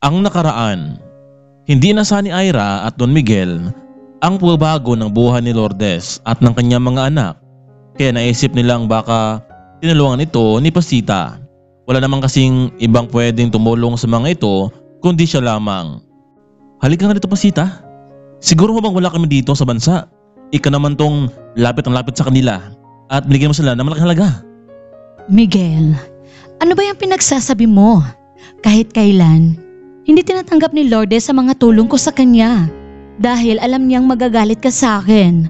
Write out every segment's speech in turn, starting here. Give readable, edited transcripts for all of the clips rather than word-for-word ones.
Ang nakaraan. Hindi inasahan ni Ira at Don Miguel ang pagbabago ng buhay ni Lourdes at ng kanyang mga anak. Kaya naisip nilang baka tinulungan ito ni Pasita. Wala naman kasing ibang pwedeng tumulong sa mga ito kundi siya lamang. Halika nga dito, Pasita. Siguro bang wala kami dito sa bansa? Ika naman tong lapit ang lapit sa kanila at binigyan mo sila ng malaking halaga. Miguel, ano ba yung pinagsasabi mo? Kahit kailan, hindi tinatanggap ni Lourdes sa mga tulong ko sa kanya dahil alam niyang magagalit ka sa akin.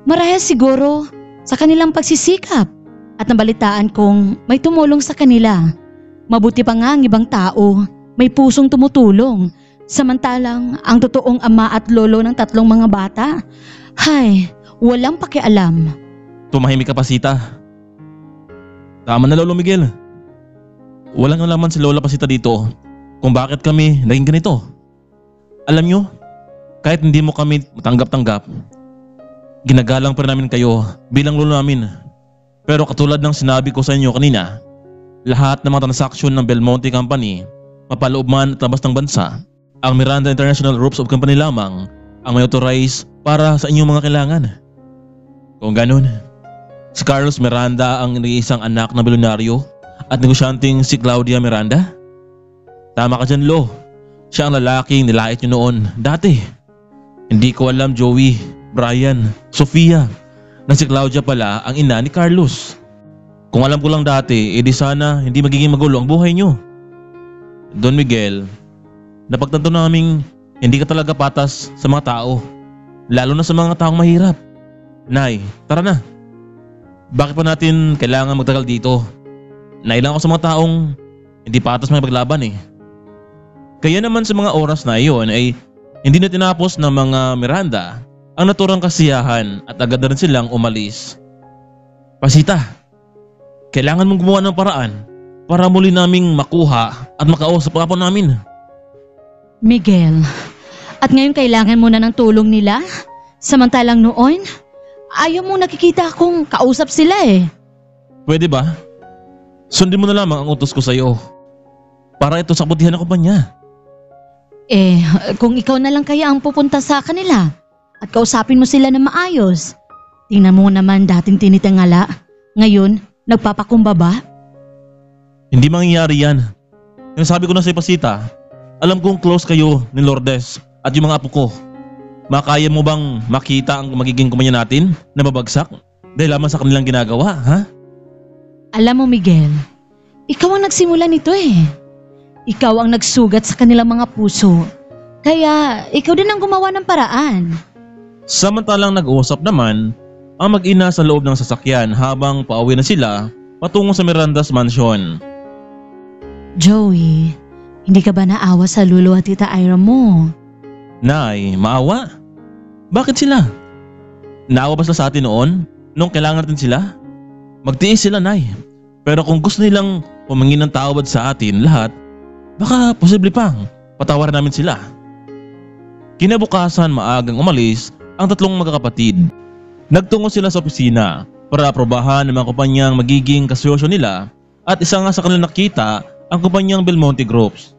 Marahil siguro sa kanilang pagsisikap at nabalitaan kong may tumulong sa kanila. Mabuti pa nga ang ibang tao, may pusong tumutulong. Samantalang ang totoong ama at lolo ng 3 mga bata, hay, walang pakialam. Tumahimik ka, Pasita. Tama na, Lolo Miguel. Walang nalaman si Lola Pasita dito kung bakit kami naging ganito. Alam nyo, kahit hindi mo kami tanggap-tanggap, ginagalang pa rin namin kayo bilang lolo namin. Pero katulad ng sinabi ko sa inyo kanina, lahat ng mga transaksyon ng Belmonte Company, mapaloob man at labas ng bansa, ang Miranda International Groups of Company lamang ang may authorize para sa inyong mga kailangan. Kung ganun, si Carlos Miranda ang isang anak na bilyonaryo at negosyanteng si Claudia Miranda? Tama ka dyan, Lo. Siya ang lalaking nilait nyo noon dati. Hindi ko alam, Joey, Brian, Sofia, na si Claudia pala ang ina ni Carlos. Kung alam ko lang dati, edi sana hindi magiging magulo ang buhay nyo. Don Miguel, napagtanto naming hindi ka talaga patas sa mga tao, lalo na sa mga taong mahirap. Nay, tara na. Bakit pa natin kailangan magtagal dito? Nailang ako sa mga taong hindi patas makipaglaban eh. Kaya naman sa mga oras na iyon ay hindi na tinapos ng mga Miranda ang naturang kasiyahan at agad na rin silang umalis. Pasita, kailangan mong gumawa ng paraan para muli naming makuha at makausap ang apo namin. Miguel, at ngayon kailangan mo na ng tulong nila? Samantalang noon, ayaw mong nakikita akong kausap sila eh. Pwede ba? Sundin mo na lamang ang utos ko sa iyo para ito sa kabutihan ng kumpanya. Kung ikaw na lang kaya ang pupunta sa kanila at kausapin mo sila na maayos. Tingnan mo naman dating tinitangala, ngayon nagpapakumbaba. Hindi mangyayari yan. Yung sabi ko na sa Pasita, alam kong close kayo ni Lourdes at yung mga apo ko. Makaya mo bang makita ang magiging kumpanya natin na babagsak dahil lamang sa kanilang ginagawa, ha? Alam mo, Miguel, ikaw ang nagsimula nito eh. Ikaw ang nagsugat sa kanilang mga puso. Kaya ikaw din ang gumawa ng paraan. Samantalang nag-uusap naman ang mag-ina sa loob ng sasakyan habang pauwi na sila patungo sa Miranda's mansion. Joey, hindi ka ba naawa sa lolo at tita Ira mo? Nay, maawa? Bakit sila? Naawa ba sila sa atin noon nung kailangan natin sila? Magtiis sila, Nay. Pero kung gusto nilang humingi ng tawad sa atin lahat, baka posible pang patawarin namin sila. Kinabukasan maagang umalis ang 3 magkakapatid. Nagtungo sila sa opisina para aprobahan ng mga kumpanyang magiging kasosyo nila at isa nga sa kanilang nakita ang kumpanyang Belmonte Groups.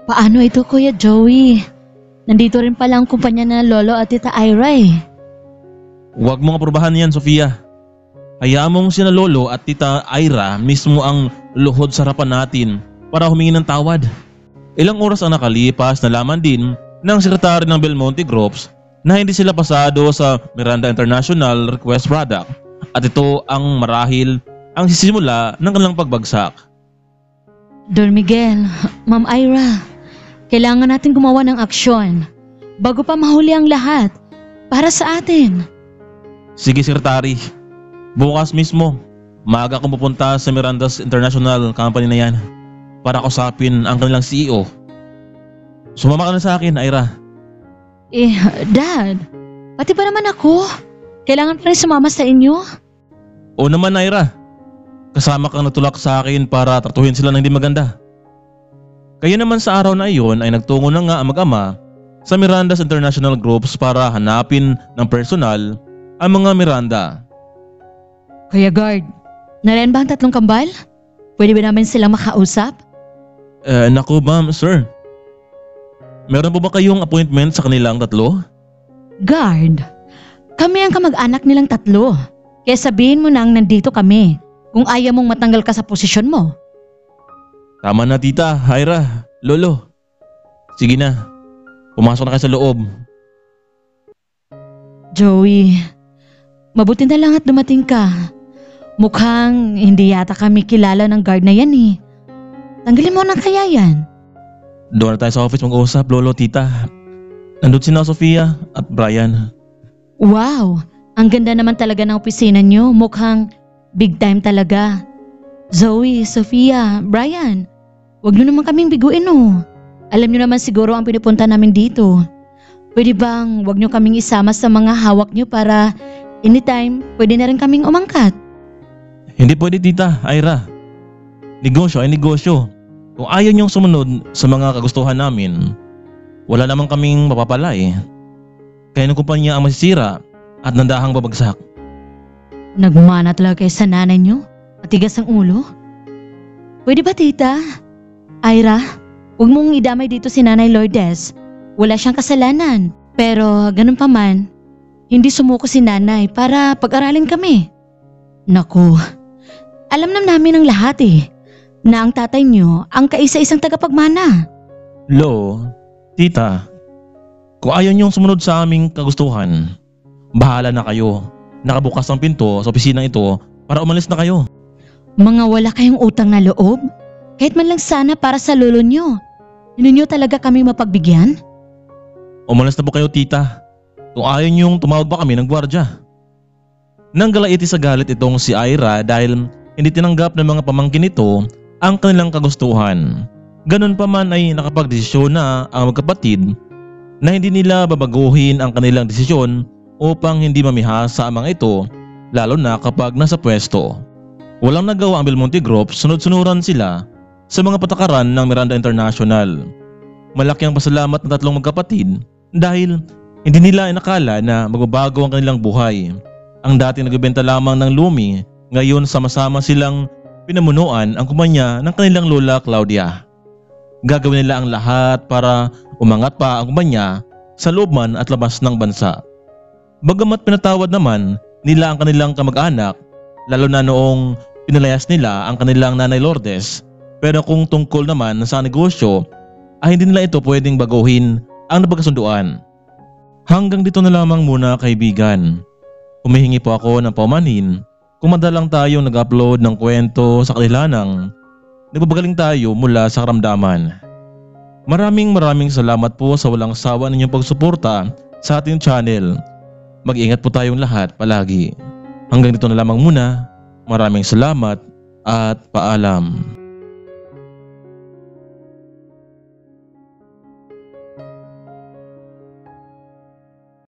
Paano ito, Kuya Joey? Nandito rin pala ang kumpanya na lolo at tita Ira eh. Huwag mong aprobahan yan, Sofia. Hayaan mong sina lolo at tita Ira mismo ang luhod sa harapan natin para humingi ng tawad. Ilang oras ang nakalipas, nalaman din ng sekretary ng Belmonte Groups na hindi sila pasado sa Miranda International Request Product at ito ang marahil ang sisimula ng kanilang pagbagsak. Don Miguel, Ma'am Ira, kailangan natin gumawa ng aksyon bago pa mahuli ang lahat para sa atin. Sige, sekretary. Bukas mismo, maaga akong pupunta sa Miranda's International Company na yan para kausapin ang kanilang CEO. Sumama ka na sa akin, Ira. Dad, pati ba naman ako? Kailangan pa rin sumama sa inyo? Oo naman, Ira. Kasama kang natulak sa akin para tratuhin sila ng hindi maganda. Kaya naman sa araw na iyon ay nagtungo na nga ang mag-ama sa Miranda's International Groups para hanapin ng personal ang mga Miranda. Kuya Guard, nariyan ba ang 3 kambal? Pwede ba namin silang makausap? Naku ma'am, sir. Meron po ba kayong appointment sa kanilang tatlo? Guard, kami ang kamag-anak nilang tatlo. Kaya sabihin mo nang nandito kami kung ayaw mong matanggal ka sa posisyon mo. Tama na tita, Ira, lolo. Sige na, pumasok na kayo sa loob. Joey, mabuti na lang at dumating ka. Mukhang hindi yata kami kilala ng guard na yan eh. Tanggalin mo na kaya yan. Doon na tayo sa office mag-uusap, lolo, tita. Nandun sina Sofia at Brian. Wow, ang ganda naman talaga ng opisina nyo. Mukhang big time talaga. Zoe, Sofia, Brian, wag nyo naman kaming biguin oh. Alam nyo naman siguro ang pinupunta namin dito. Pwede bang wag nyo kaming isama sa mga hawak nyo para anytime pwede na rin kaming umangkat? Hindi pwede tita, Ira. Negosyo ay negosyo. Kung ayaw niyong sumunod sa mga kagustuhan namin, wala namang kaming mapapala eh. Kaya ng kumpanya ang masisira at nandahang babagsak. Nagmana talaga kayo sa nanay nyo? Matigas ang ulo? Pwede ba tita? Ira, huwag mong idamay dito si Nanay Lourdes. Wala siyang kasalanan. Pero ganun pa man, hindi sumuko si nanay para pag-aralin kami. Naku, alam namin ang lahat eh, na ang tatay niyo ang kaisa-isang tagapagmana. Lo, tita, kung ayaw niyong sumunod sa aming kagustuhan, bahala na kayo. Nakabukas ang pinto sa opisina ito para umalis na kayo. Mga wala kayong utang na loob? Kahit man lang sana para sa lolo niyo. Hindi niyo talaga kami mapagbigyan? Umalis na po kayo tita. Kung ayaw niyong tumawag pa kami ng gwardya. Nanggalaiti sa galit itong si Ira dahil hindi tinanggap ng mga pamangkin nito ang kanilang kagustuhan. Ganun pa man ay nakapagdesisyon na ang magkapatid na hindi nila babaguhin ang kanilang desisyon upang hindi mamihasa ang mga ito, lalo na kapag nasa pwesto. Walang nagawa ang Belmonte Group, sunod-sunuran sila sa mga patakaran ng Miranda International. Malaki ang pasalamat ng tatlong magkapatid dahil hindi nila inakala na magbabago ang kanilang buhay. Ang dati nagbebenta lamang ng lumi, ngayon sama-sama silang pinamunuan ang kumpanya ng kanilang lola Claudia. Gagawin nila ang lahat para umangat pa ang kumpanya sa loob man at labas ng bansa. Bagamat pinatawad naman nila ang kanilang kamag-anak, lalo na noong pinalayas nila ang kanilang Nanay Lourdes, pero kung tungkol naman sa negosyo ay hindi nila ito pwedeng baguhin ang napagkasunduan. Hanggang dito na lamang muna kaibigan. Humihingi po ako ng paumanhin kung madalang tayong nag-upload ng kwento sa kanila nang nagbabagaling tayo mula sa karamdaman. Maraming salamat po sa walang sawa ninyong pagsuporta sa ating channel. Mag-ingat po tayong lahat palagi. Hanggang dito na lamang muna. Maraming salamat at paalam.